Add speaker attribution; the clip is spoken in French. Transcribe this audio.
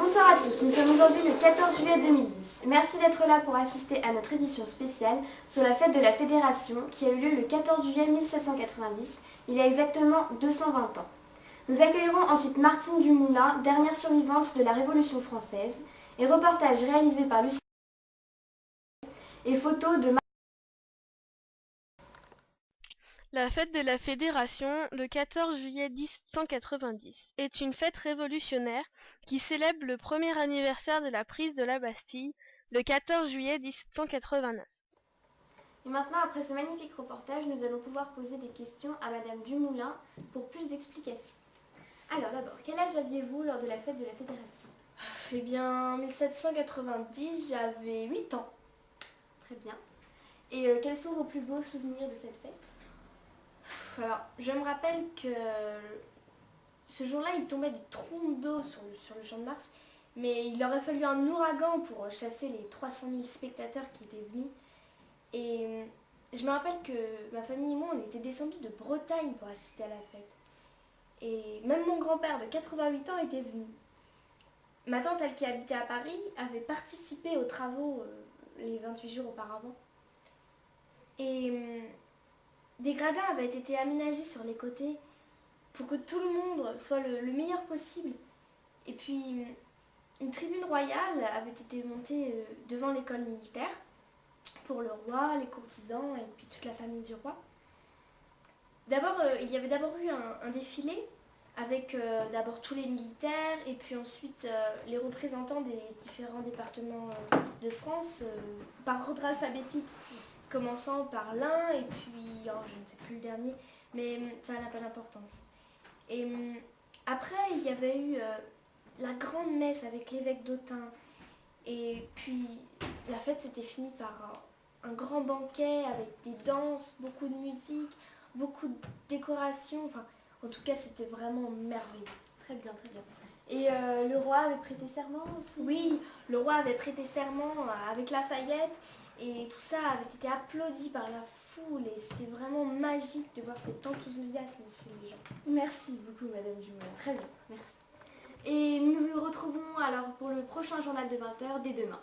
Speaker 1: Bonsoir à tous, nous sommes aujourd'hui le 14 juillet 2010. Merci d'être là pour assister à notre édition spéciale sur la fête de la Fédération qui a eu lieu le 14 juillet 1790, il y a exactement 220 ans. Nous accueillerons ensuite Martine Dumoulin, dernière survivante de la Révolution française, et reportage réalisé par Lucie et photos de
Speaker 2: La fête de la Fédération, le 14 juillet 1790, est une fête révolutionnaire qui célèbre le premier anniversaire de la prise de la Bastille, le 14 juillet 1789.
Speaker 1: Et maintenant, après ce magnifique reportage, nous allons pouvoir poser des questions à Madame Dumoulin pour plus d'explications. Alors d'abord, quel âge aviez-vous lors de la fête de la Fédération?
Speaker 3: Eh bien, en 1790, j'avais 8 ans.
Speaker 1: Très bien. Et quels sont vos plus beaux souvenirs de cette fête?
Speaker 3: Alors, je me rappelle que ce jour-là, il tombait des trombes d'eau sur le champ de Mars, mais il aurait fallu un ouragan pour chasser les 300 000 spectateurs qui étaient venus. Et je me rappelle que ma famille et moi, on était descendus de Bretagne pour assister à la fête. Et même mon grand-père de 88 ans était venu. Ma tante, elle qui habitait à Paris, avait participé aux travaux les 28 jours auparavant. Et des gradins avaient été aménagés sur les côtés pour que tout le monde soit le meilleur possible. Et puis, une tribune royale avait été montée devant l'école militaire pour le roi, les courtisans et puis toute la famille du roi. D'abord, il y avait d'abord eu un défilé avec d'abord tous les militaires et puis ensuite les représentants des différents départements de France par ordre alphabétique, commençant par l'un et puis, je ne sais plus le dernier, mais ça n'a pas d'importance. Et après, il y avait eu la grande messe avec l'évêque d'Autun. Et puis, la fête s'était finie par un grand banquet avec des danses, beaucoup de musique, beaucoup de décorations. Enfin, en tout cas, c'était vraiment merveilleux.
Speaker 1: Très bien, très bien. Et le roi avait prêté serment aussi?
Speaker 3: Oui, le roi avait prêté serment avec Lafayette et tout ça avait été applaudi par la foule et c'était vraiment magique de voir cet enthousiasme chez les gens.
Speaker 1: Merci beaucoup, Madame Dumoulin. Très bien, merci. Et nous nous retrouvons alors pour le prochain journal de 20h dès demain.